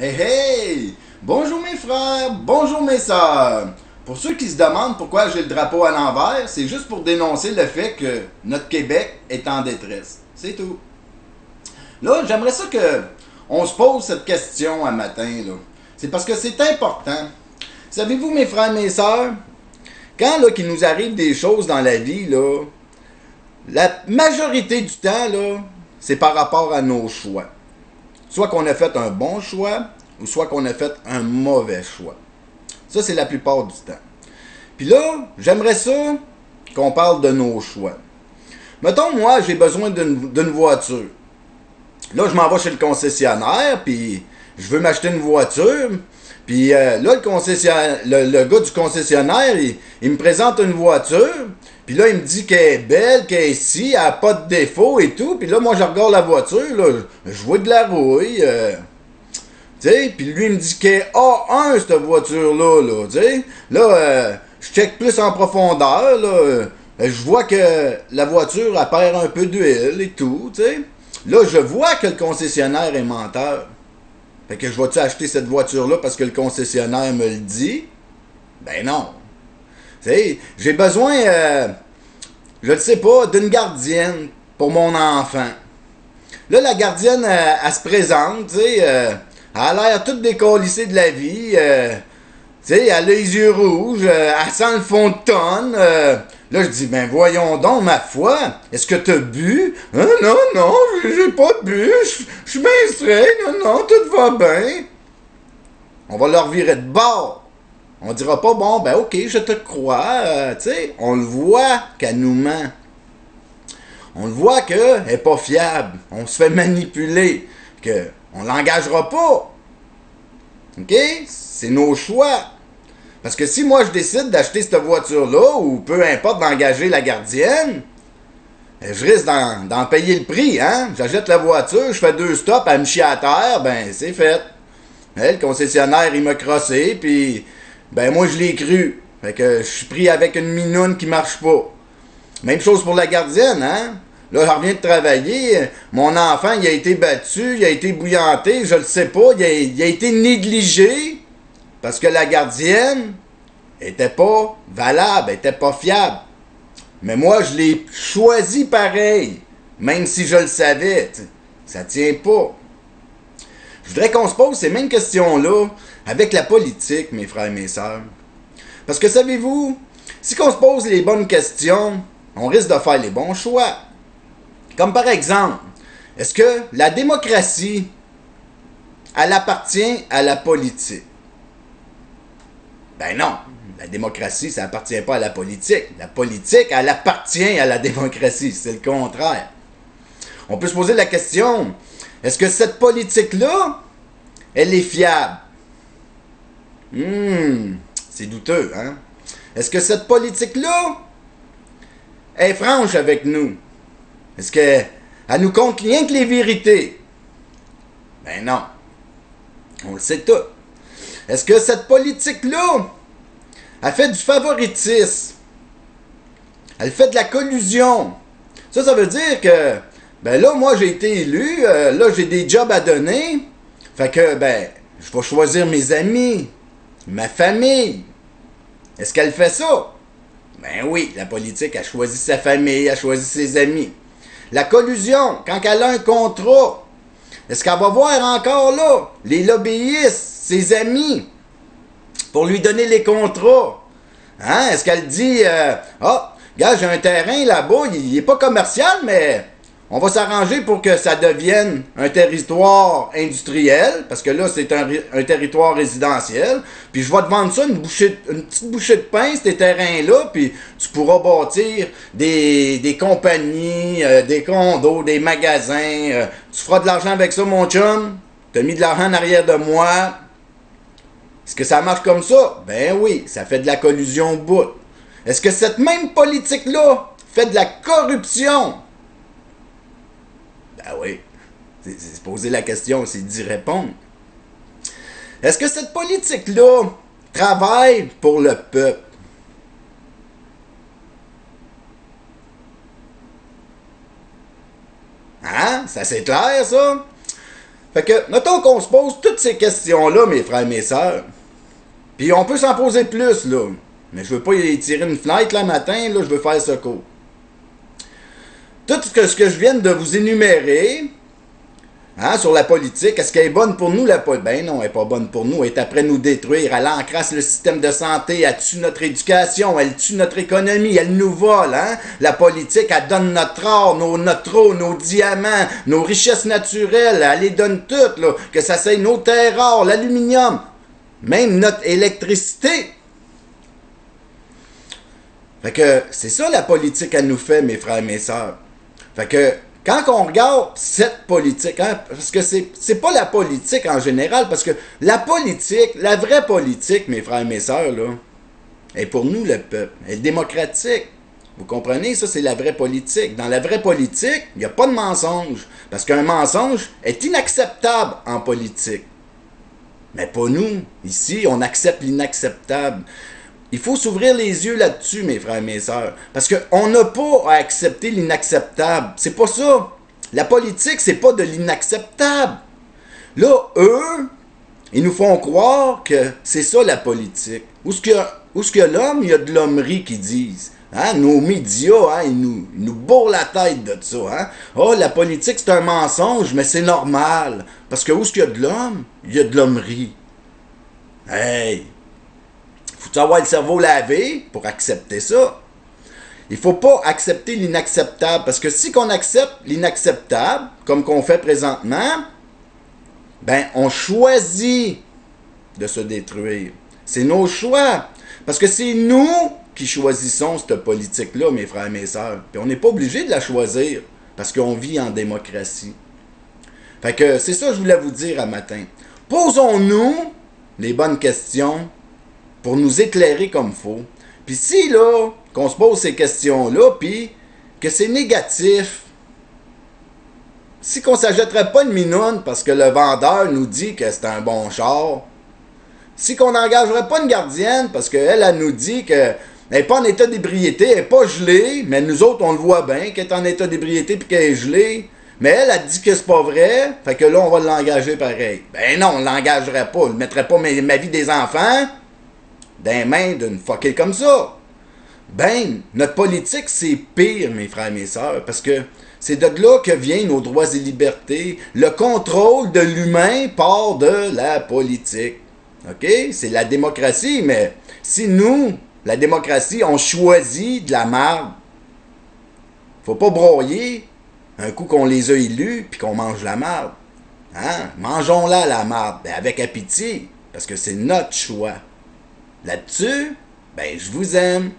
Hey hey! Bonjour mes frères, bonjour mes sœurs! Pour ceux qui se demandent pourquoi j'ai le drapeau à l'envers, c'est juste pour dénoncer le fait que notre Québec est en détresse. C'est tout. Là, j'aimerais ça que on se pose cette question un matin, là. C'est parce que c'est important. Savez-vous mes frères et mes sœurs, quand là qu'il nous arrive des choses dans la vie, là, la majorité du temps, là, c'est par rapport à nos choix. Soit qu'on a fait un bon choix, ou soit qu'on a fait un mauvais choix. Ça, c'est la plupart du temps. Puis là, j'aimerais ça qu'on parle de nos choix. Mettons, moi, j'ai besoin d'une voiture. Là, je m'en vais chez le concessionnaire, puis je veux m'acheter une voiture. Puis là, le gars du concessionnaire, il me présente une voiture. Puis là, il me dit qu'elle est belle, qu'elle est ici, elle n'a pas de défaut et tout. Puis là, moi, je regarde la voiture, là, je vois de la rouille. Tu sais, puis lui, il me dit qu'elle est A1, cette voiture-là, là, tu sais. Là, je check plus en profondeur, là. Je vois que la voiture, elle perd un peu d'huile et tout, tu sais. Là, je vois que le concessionnaire est menteur. Fait que je vais-tu acheter cette voiture-là parce que le concessionnaire me le dit? Ben non. Tu sais, j'ai besoin, je ne sais pas, d'une gardienne pour mon enfant. Là, la gardienne, elle se présente, tu sais, elle a l'air toute décollissée de la vie, tu sais, elle a les yeux rouges, elle sent le fond de tonne. Là, je dis, ben voyons donc, ma foi, est-ce que t'as bu? Hein, non, non, j'ai pas bu, je suis bien straight, non, non, tout va bien. On va leur virer de bord. On dira pas, bon, ben ok, je te crois, tu sais, on le voit qu'elle nous ment. On le voit qu'elle n'est pas fiable. On se fait manipuler. On l'engagera pas. OK? C'est nos choix. Parce que si moi je décide d'acheter cette voiture-là, ou peu importe d'engager la gardienne, je risque d'en payer le prix, hein? J'achète la voiture, je fais 2 stops, elle me chie à terre, ben c'est fait. Le concessionnaire, il m'a crossé, puis ben moi je l'ai cru. Fait que je suis pris avec une minoune qui marche pas. Même chose pour la gardienne, hein? Là, je reviens de travailler, mon enfant, il a été battu, il a été bouillanté, je le sais pas, il a été négligé parce que la gardienne était pas valable, était pas fiable. Mais moi, je l'ai choisi pareil, même si je le savais. T'sais. Ça tient pas. Je voudrais qu'on se pose ces mêmes questions-là avec la politique, mes frères et mes sœurs. Parce que savez-vous, si on se pose les bonnes questions, on risque de faire les bons choix. Comme par exemple, est-ce que la démocratie, elle appartient à la politique? Ben non, la démocratie, ça appartient pas à la politique. La politique, elle appartient à la démocratie, c'est le contraire. On peut se poser la question, est-ce que cette politique-là, elle est fiable? C'est douteux, hein? Est-ce que cette politique-là est franche avec nous? Est-ce qu'elle nous compte rien que les vérités? Ben non. On le sait tout. Est-ce que cette politique-là, elle fait du favoritisme? Elle fait de la collusion? Ça veut dire que, ben là, moi, j'ai été élu, là, j'ai des jobs à donner. Fait que, ben, je vais choisir mes amis, ma famille. Est-ce qu'elle fait ça? Ben oui, la politique a choisi sa famille, a choisi ses amis. La collusion, quand elle a un contrat, est-ce qu'elle va voir encore là les lobbyistes, ses amis, pour lui donner les contrats? Hein? Est-ce qu'elle dit, gars, j'ai un terrain là-bas, il n'est pas commercial, mais on va s'arranger pour que ça devienne un territoire industriel, parce que là, c'est un territoire résidentiel. Puis je vais te vendre ça, une petite bouchée de pain, ces terrains-là, puis tu pourras bâtir des compagnies, des condos, des magasins. Tu feras de l'argent avec ça, mon chum. Tu as mis de l'argent en arrière de moi. Est-ce que ça marche comme ça? Ben oui, ça fait de la collusion au bout. Est-ce que cette même politique-là fait de la corruption? Ben oui, c'est poser la question, c'est d'y répondre. Est-ce que cette politique-là travaille pour le peuple? Hein? Ça c'est clair, ça? Fait que, mettons qu'on se pose toutes ces questions-là, mes frères et mes sœurs. Puis on peut s'en poser plus, là. Mais je veux pas y tirer une fenêtre, là, matin, là, je veux faire ce cours. Tout ce que je viens de vous énumérer, hein, sur la politique, est-ce qu'elle est bonne pour nous, la politique? Ben non, elle n'est pas bonne pour nous. Elle est après nous détruire. Elle encrasse le système de santé. Elle tue notre éducation. Elle tue notre économie. Elle nous vole. Hein? La politique, elle donne notre or, notre eau, nos diamants, nos richesses naturelles. Elle les donne toutes. Là, que ça soit nos terres rares, l'aluminium, même notre électricité. Fait que c'est ça la politique qu'elle nous fait, mes frères et mes sœurs. Fait que quand on regarde cette politique, hein, parce que c'est pas la politique en général, parce que la politique, la vraie politique, mes frères et mes sœurs, là, est pour nous le peuple, elle est démocratique. Vous comprenez? Ça, c'est la vraie politique. Dans la vraie politique, il n'y a pas de mensonge, parce qu'un mensonge est inacceptable en politique. Mais pas nous. Ici, on accepte l'inacceptable. Il faut s'ouvrir les yeux là-dessus, mes frères et mes sœurs. Parce qu'on n'a pas à accepter l'inacceptable. C'est pas ça. La politique, c'est pas de l'inacceptable. Là, eux, ils nous font croire que c'est ça la politique. Où est-ce qu'il y a l'homme, il y a de l'hommerie qu'ils disent. Hein? Nos médias, hein, ils nous bourrent la tête de ça. Hein? Oh, la politique, c'est un mensonge, mais c'est normal. Parce que où est-ce qu'il y a de l'homme, il y a de l'hommerie. Hey! Faut avoir le cerveau lavé pour accepter ça. Il faut pas accepter l'inacceptable. Parce que si qu'on accepte l'inacceptable, comme qu'on fait présentement, ben on choisit de se détruire. C'est nos choix. Parce que c'est nous qui choisissons cette politique-là, mes frères et mes sœurs. Puis on n'est pas obligé de la choisir. Parce qu'on vit en démocratie. Fait que c'est ça que je voulais vous dire à matin. Posons-nous les bonnes questions pour nous éclairer comme faut. Puis si, là, qu'on se pose ces questions-là, puis que c'est négatif, si qu'on ne s'achèterait pas une minoune parce que le vendeur nous dit que c'est un bon char, si qu'on n'engagerait pas une gardienne parce qu'elle, elle nous dit qu'elle n'est pas en état d'ébriété, elle n'est pas gelée, mais nous autres, on le voit bien qu'elle est en état d'ébriété puis qu'elle est gelée, mais elle a dit que c'est pas vrai, fait que là, on va l'engager pareil. Ben non, on l'engagerait pas, on ne mettrait pas ma vie des enfants dans les mains d'une fuckée comme ça. Ben, notre politique, c'est pire, mes frères et mes sœurs, parce que c'est de là que viennent nos droits et libertés. Le contrôle de l'humain part de la politique. OK? C'est la démocratie, mais si nous, la démocratie, on choisit de la marde, faut pas broyer un coup qu'on les a élus puis qu'on mange la marde. Hein? Mangeons-la, la marde, ben avec appétit, parce que c'est notre choix. Là-dessus, ben je vous aime.